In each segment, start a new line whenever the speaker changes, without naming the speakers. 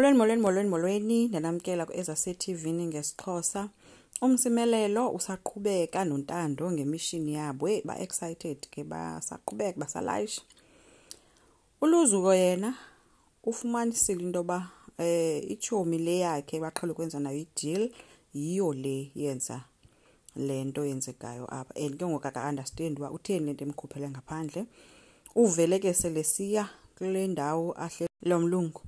Molweni ndanamkela ku-Eza TV ngesiXhosa. Umsimelelo usaqhubeka nontando ngemishini yabo. Ba-excited ke basaqhubeka basalayisha. uLuzuko yena ufumanisile into yoba ichomi le yakhe baqhele ukwenza nayo i-deal yiyo le yenza le nto yenzekayo apha. And ke ngoku aka-understand uba utheni le nto emkhuphele ngaphandle. Uvele ke selesiya kule ndawo ahle lo mlungu.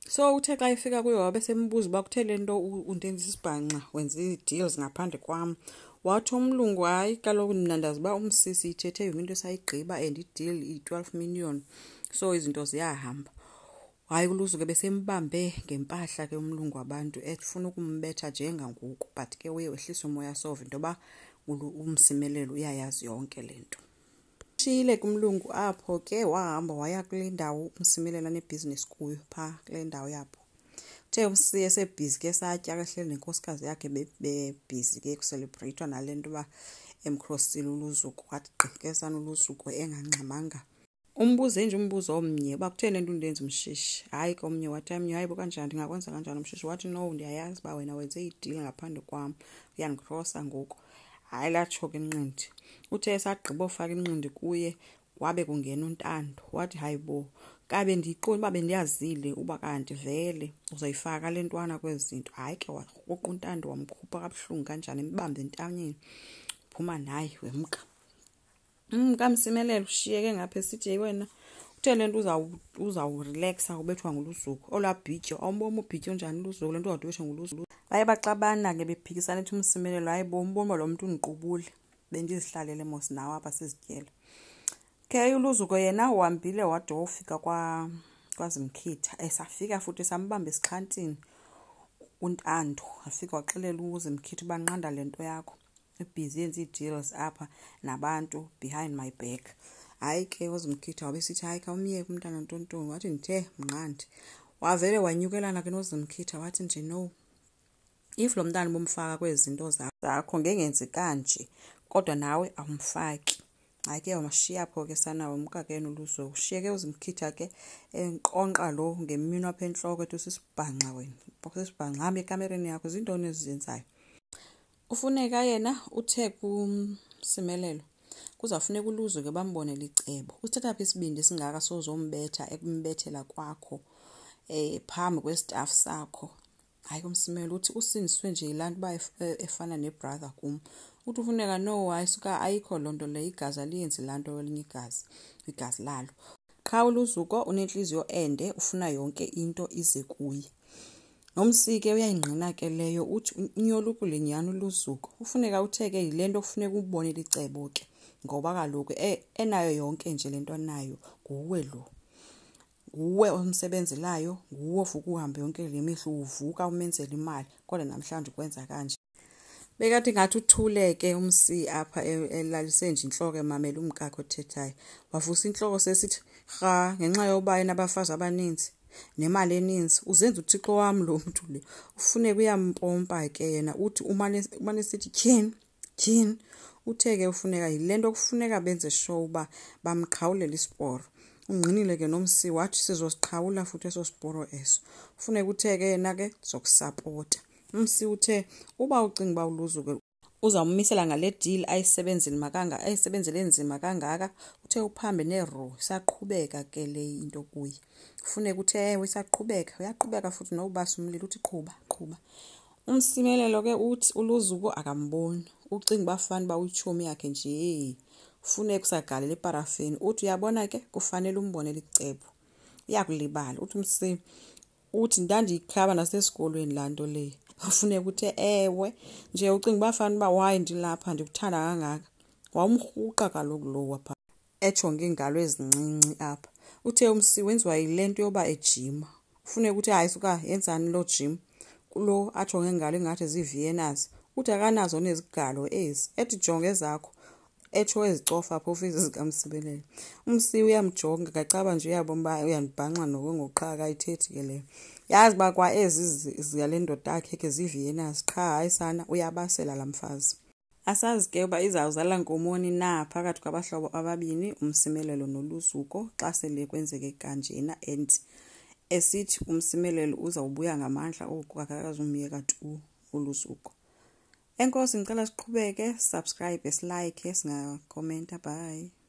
So uthe xa efika kuyo wabe sembuza uba kuthe le nto undenzisa isibhanxa wenza ii-deals ngaphandle kwam. Wathi umlungu hayi kaloku mna ndazi uba umsisi ithethe yonke into esayigqiba and i-deal i-12 million. So izinto ziyahamba. Hayi uLuzuko besembambe ngempahla ke umlungu wabantu efuna ukumbetha njengangoku, but ke uye wehlisa umoya sova into yoba umsimelelo uyayazi yonke le nto. Shile kumlungu apho ke wahamba waya kule ndawo umsimelela nebhizinesi kuyo pha kule ndawo yapho. Uthe umsiye sebhizi ke satya kahle nenkosikazi yakhe bebhizi ke kucelebratewa nale nto uba emcrossile uLuzuko. Wathi gqikesana uLuzuko engangxamanga. Umbuze nje umbuzo omnye uba kutheni le nto undenza umshishi. Hayi komnye wathi amnye hayi bo kanjani ndingakwenza kanjani umshishi. Wathi no ndiyayazi uba wena wenze i-deal ngaphandle kwam uyandikrosa ngoku. Hayi latsho ke inqindi. Uthe esagqiba ufaka inqindi kuye wabe kungena untando. Wathi hayi bo kabe ndiyiqonda uba bendiyazile uba kanti vele uzoyifaka le ntwana kwezi zinto. Hayi ke waquqa untando wamkhupha kabuhlungu kanjani embambe entanyeni. Phuma naye wemka. Kamsimelela ushiyeke ngapha esithi hey wena uthe le nto uzawurelaxa ubethwa nguLuzuko. Olwabhityo awumbona ubhityo njani uLuzuko le nto uzawudwetshwa nguLuzuko. Baye baxabana ke bephikisana ethi umsimelelo hayi bo umbona lo mntu undiqubule bendizihlalele mos nawe apha sizityela. Ke uLuzuko yena uhambile wade wofika kwaZimkhitha. Esafika futhi sambamba esixhantini untando afika waxelela uZimkhitha banqanda le nto yakho ibhizi yenza ii-deals apha nabantu behind my back. Hayi ke uZimkhitha wabesithi hayi khawumyeke umntana ntontoni. Wathi ndithe mnqandi. Wavele wanyukelana ke noZimkhitha wathi nje no, if lo mntana bomfaka kwezi zinto zakho ngengenzi kanje kodwa nawe awumfaki. Hayi ke wamashiya apho ke sana wamka ke noLuzuko. Ushiyeke uZimkhitha ke enqonqa lo ngemini apha entloko ethi usisibhanxa wena. Usisibhanxa hamba ekamereni yakho zintoni ezizenzayo. Ufuneka yena uthe kumsimelelo kuzafuneka uLuzuko bambonele icebo. Usithatha phi isibindi singaka sozombetha ekumbethela kwakho phambi kwestaff sakho. Hayi kumsimelelo uthi usindiswe nje ilanto uba efana nebrother kum. Uthi ufuneka no hayi suka ayikho loo nto le igazi aliyenzi laa nto elinye igazi lalo. Qha uLuzuko unentliziyo ende ufuna yonke into ize kuye. Nomsike uyayingqina ke leyo uthi unyolukule nyani uLuzuko. Ufuneka utheke yile nto kufuneka ubonele icebo ke ngoba kaloku enayo yonke nje le nto nayo nguwe lo. Nguwe omsebenzelayo, nguwe futhi uhambe yonke le mihla uvuka umenzela imali kodwa namhlanje ukwenza kanje. Bekathi ngathi uthule ke umsi apha elalise nje inhloko emamela umkakhe othethayo. Wavusa inhloko sesithi rha ngenxa yoba enabafazi abaninzi nemali eninzi uzenza uThixo wami lo mntu le. Ufuneka uyampompa ke yena uthi umane sithi tyhini. Utheke ufuneka yile nto kufuneka benze show uba bamqhawulela isiporo. Ungqinile ke nomsi wathi sizosiqhawula futhi eso siporo eso. Ufuneka utheke yena ke zokusapota. Umsi uthe uba ucinga uba uLuzuko uzawumisela ngale deal ayisebenzele enzima kangaka uthe uphambe nero isaqhubeka ke le into kuye. Ufuneka uthe ewe isaqhubeka uyaqhubeka futhi nobasa umlilo uthi qhuba. Umsimelelo ke uthi uLuzuko akamboni. Ucinga uba fana uba uyichomi yakhe nje ufuneka usagalela iparafini. Uthi uyabona ke kufanele umbonele icebo. Uyakulibala uthi umsi uthi ndandiyikhaba nasesikolweni laa nto le. Ufuneka uthe ewe nje ucinga uba fana uba wayi ndilapha ndikuthanda kangaka. Wamrhuqa kaloku lo wapha ejonge ingalo ezincinci apha. Uthe umsi wenziwa yile nto yoba ejima. Ufuneka uthi hayi suka yenzani lo gym kulo ajonge ingalo engathi ziVienners. Uthi akanazo nezigalo ezi ethi jonge zakho etsho ezicofa apho ofisi zikamsibelela. Umsi uyamjonga ngacaba nje uyabona uba uyandibhanqa ngokuqhaka ayithethi ke leyo. Yazi ba kwa ezi ziyale ndoda yakhe ke ziVienners qha hayi sana uyabasela lamfazi. Asazi ke uba izawuzala nkomoni na phakathi kwabahlobo ababini umsimelelo noLuzuko xa sele kwenzeke kanjena and esithi umsimelelo uzawubuya ngamandla oku akakazumyeka tu ulusuku. Enkosi, ngicela siqhubeke, subscribe, silike, singakhomenta. Bye.